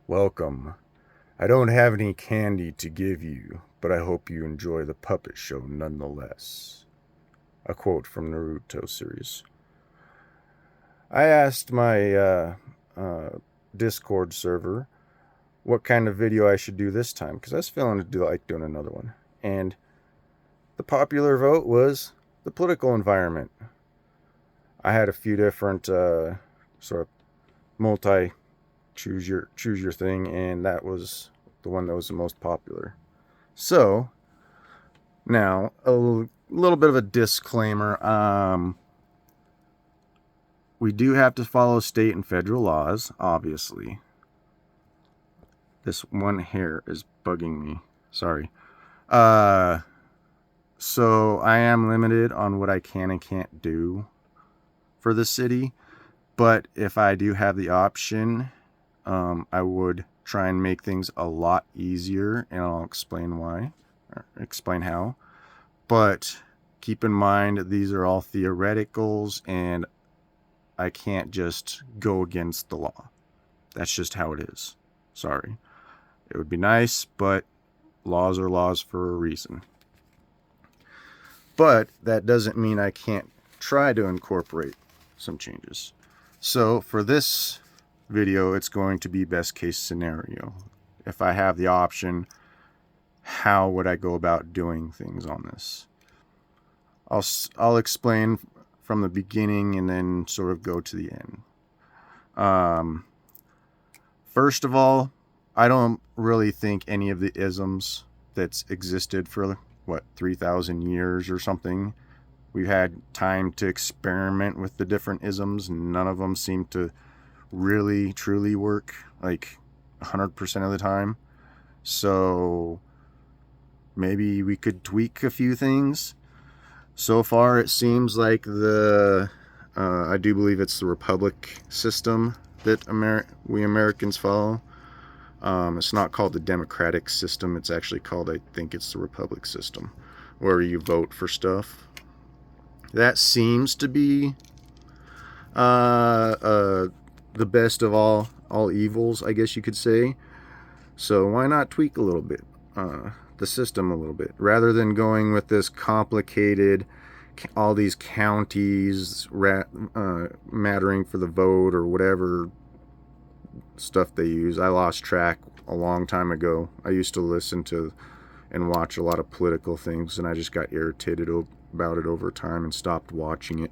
Welcome. I don't have any candy to give you, but I hope you enjoy the puppet show nonetheless. A quote from Naruto series. I asked my Discord server what kind of video I should do this time because I was feeling like doing another one. And the popular vote was the political environment. I had a few different sort of multi choose your thing, and that was the one that was the most popular. So now a little bit of a disclaimer. We do have to follow state and federal laws, obviously. This one hair is bugging me. Sorry. So I am limited on what I can and can't do for the city, but if I do have the option, I would try and make things a lot easier, and I'll explain why, or explain how. But keep in mind, these are all theoreticals, and I can't just go against the law. That's just how it is. Sorry. It would be nice, but laws are laws for a reason. But that doesn't mean I can't try to incorporate some changes. So for this video, it's going to be best case scenario. If I have the option, how would I go about doing things on this? I'll explain from the beginning and then sort of go to the end. First of all, I don't really think any of the isms that's existed for 3,000 years or something, we've had time to experiment with the different isms. None of them seem to really truly work like 100% of the time. So maybe we could tweak a few things. So far it seems like I do believe it's the republic system that we Americans follow. It's not called the democratic system. It's actually called, I think it's the republic system, where you vote for stuff. That seems to be the best of all evils, I guess you could say. So why not tweak a little bit, the system a little bit, rather than going with this complicated, all these counties mattering for the vote or whatever stuff they use. I lost track a long time ago. I used to listen to and watch a lot of political things, and I just got irritated about it over time and stopped watching it.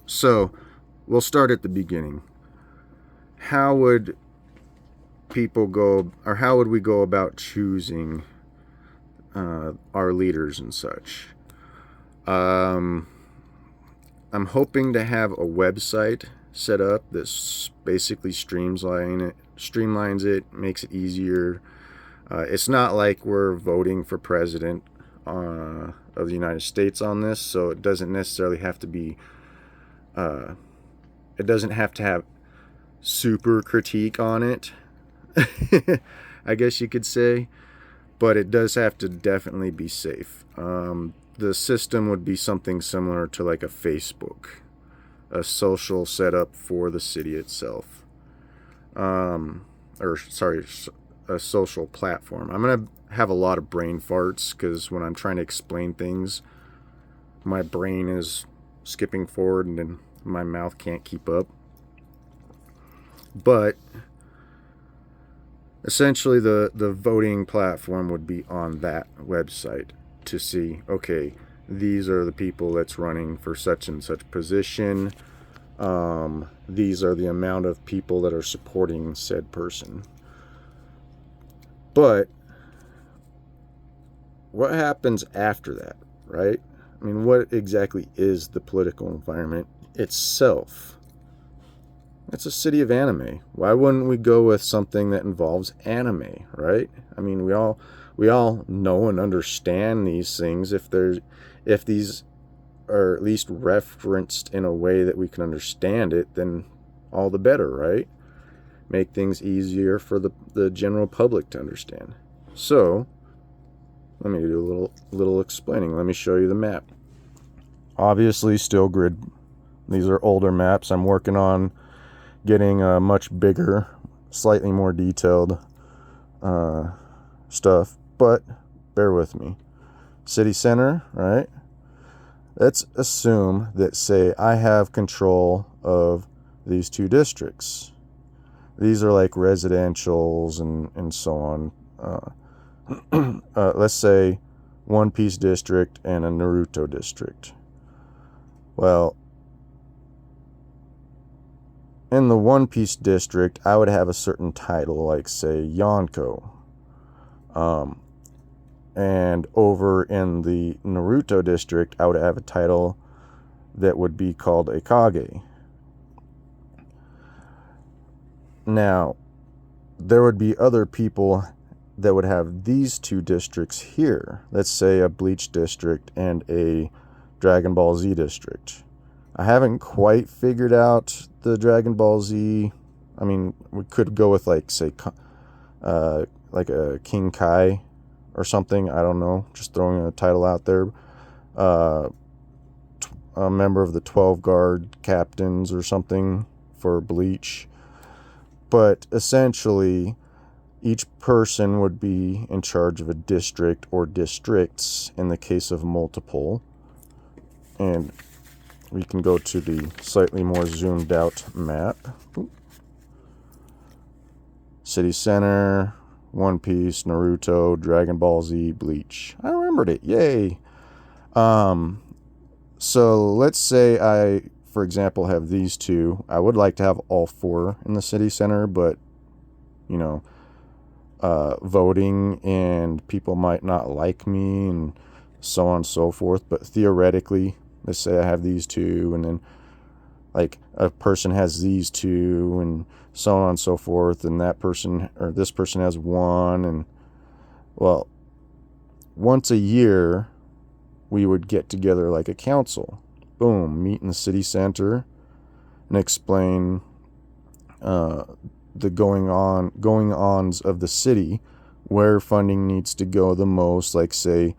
So we'll start at the beginning. How would people go, or how would we go about choosing our leaders and such? I'm hoping to have a website set up that basically streamlines it, makes it easier. It's not like we're voting for president of the United States on this, so it doesn't necessarily have to be, it doesn't have to have super critique on it, I guess you could say, but it does have to definitely be safe. The system would be something similar to like a Facebook, a social setup for the city itself. A social platform. I'm going to have a lot of brain farts because when I'm trying to explain things, my brain is skipping forward and then my mouth can't keep up. But essentially the voting platform would be on that website to see, okay, these are the people that's running for such and such position. These are the amount of people that are supporting said person. But what happens after that, right? I mean, what exactly is the political environment itself? It's a city of anime. Why wouldn't we go with something that involves anime, right? I mean, we all know and understand these things. If these are at least referenced in a way that we can understand it, then all the better, right? Make things easier for the general public to understand. So let me do a little explaining. Let me show you the map. Obviously still grid. These are older maps. I'm working on getting a much bigger, slightly more detailed stuff, but bear with me. City center, right? Let's assume that, say, I have control of these two districts. These are like residentials and so on. Let's say One Piece district and a Naruto district. Well, in the One Piece district, I would have a certain title, like, say, Yonko. And over in the Naruto district, I would have a title that would be called Akage. Now, there would be other people that would have these two districts here. Let's say a Bleach district and a Dragon Ball Z district. I haven't quite figured out the Dragon Ball Z. I mean, we could go with, like, say, like a King Kai or something. I don't know. Just throwing a title out there. A member of the 12 guard captains or something for Bleach. But essentially, each person would be in charge of a district or districts in the case of multiple. And we can go to the slightly more zoomed out map. City Center, One Piece, Naruto, Dragon Ball Z, Bleach. I remembered it. Yay. So let's say I, for example, have these two. I would like to have all four in the city center, but, you know, voting and people might not like me and so on and so forth. But theoretically, let's say I have these two, and then, like, a person has these two, and so on and so forth, and that person or this person has one. And, well, once a year we would get together like a council. Boom, meet in the city center and explain the going-ons of the city, where funding needs to go the most. Like, say,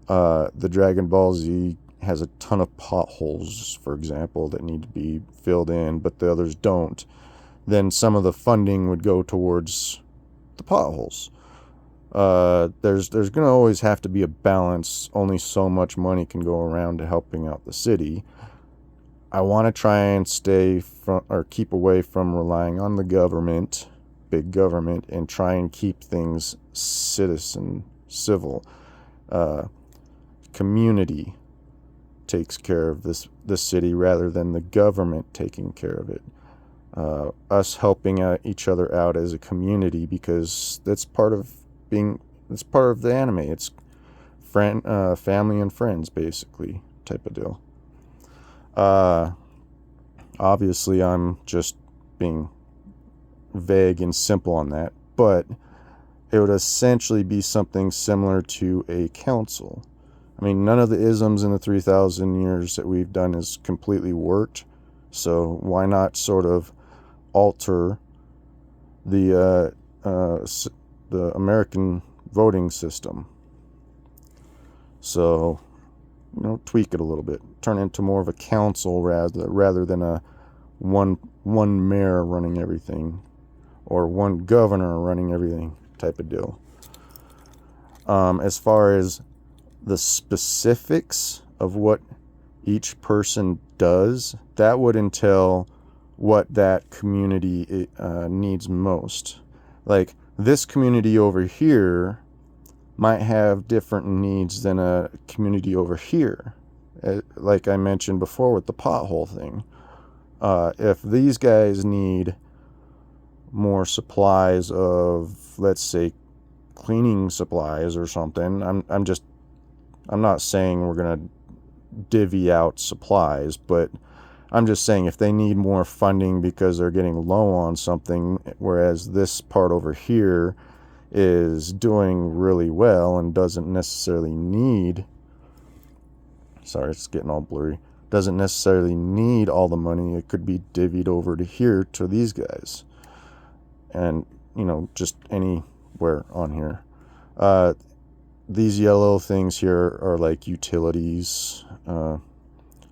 the Dragon Ball Z has a ton of potholes, for example, that need to be filled in, but the others don't. Then some of the funding would go towards the potholes. There's going to always have to be a balance. Only so much money can go around to helping out the city. I want to try and keep away from relying on the government, big government, and try and keep things civil. Community takes care of the city rather than the government taking care of it. Us helping each other out as a community, because that's part of the anime. It's family and friends, basically, type of deal. Obviously, I'm just being vague and simple on that, but it would essentially be something similar to a council. I mean, none of the isms in the 3,000 years that we've done has completely worked, so why not sort of alter the American voting system? So, tweak it a little bit, turn it into more of a council rather than a one mayor running everything, or one governor running everything type of deal. As far as the specifics of what each person does, that would entail what that community needs most. Like, this community over here might have different needs than a community over here. Like I mentioned before with the pothole thing. If these guys need more supplies of, let's say, cleaning supplies or something, I'm not saying we're going to divvy out supplies, but I'm just saying if they need more funding because they're getting low on something, whereas this part over here is doing really well and doesn't necessarily need, sorry, it's getting all blurry, doesn't necessarily need all the money, it could be divvied over to here to these guys. And, just anywhere on here. These yellow things here are like utilities.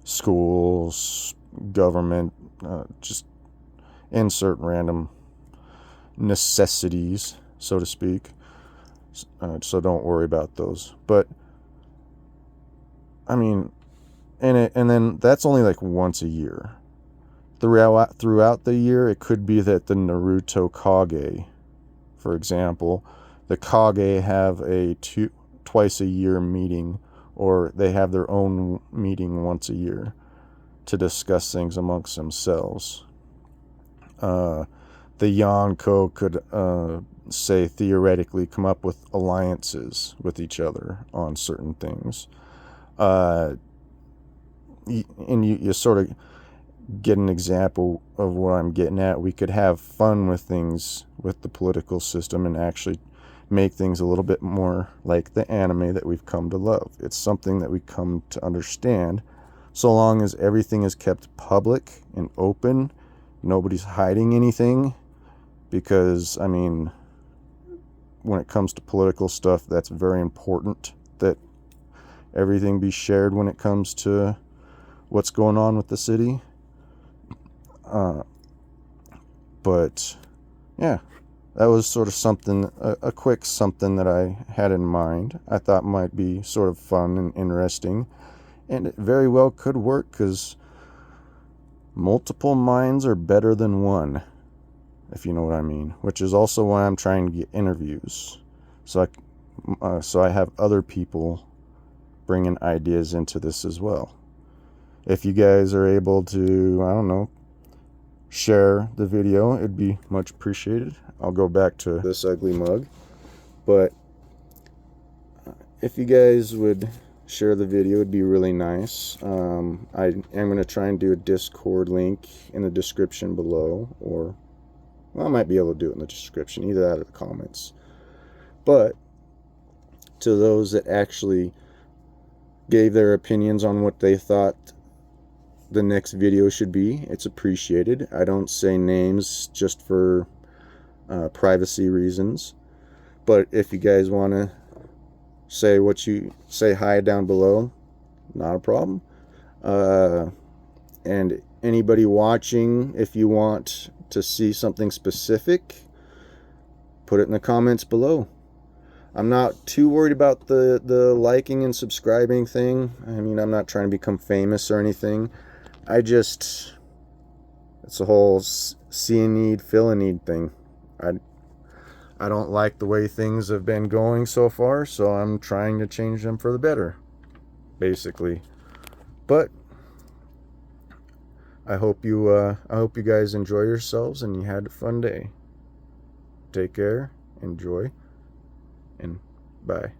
schools, government, just insert random necessities, so to speak. So don't worry about those. But I mean, and then that's only like once a year. Throughout the year, it could be that the Naruto Kage, for example, the Kage have a twice a year meeting, or they have their own meeting once a year to discuss things amongst themselves. The Yonko could, say, theoretically come up with alliances with each other on certain things. And you sort of get an example of what I'm getting at. We could have fun with things with the political system and actually make things a little bit more like the anime that we've come to love. It's something that we come to understand, so long as everything is kept public and open, nobody's hiding anything. Because, I mean, when it comes to political stuff, that's very important that everything be shared when it comes to what's going on with the city. But yeah, that was sort of something, a quick something that I had in mind. I thought might be sort of fun and interesting, and it very well could work, because multiple minds are better than one, if you know what I mean. Which is also why I'm trying to get interviews, so I have other people bringing ideas into this as well. If you guys are able to, I don't know, share the video, it'd be much appreciated. I'll go back to this ugly mug, but if you guys would share the video, it'd be really nice. I am going to try and do a Discord link in the description below, or, well, I might be able to do it in the description, either that or the comments. But to those that actually gave their opinions on what they thought the next video should be, it's appreciated. I don't say names just for privacy reasons, but if you guys want to say hi down below, not a problem. And anybody watching, if you want to see something specific, put it in the comments below. I'm not too worried about the liking and subscribing thing. I mean, I'm not trying to become famous or anything. It's a whole see a need, fill a need thing. I don't like the way things have been going so far, so I'm trying to change them for the better, basically. But I hope you guys enjoy yourselves and you had a fun day. Take care, enjoy, and bye.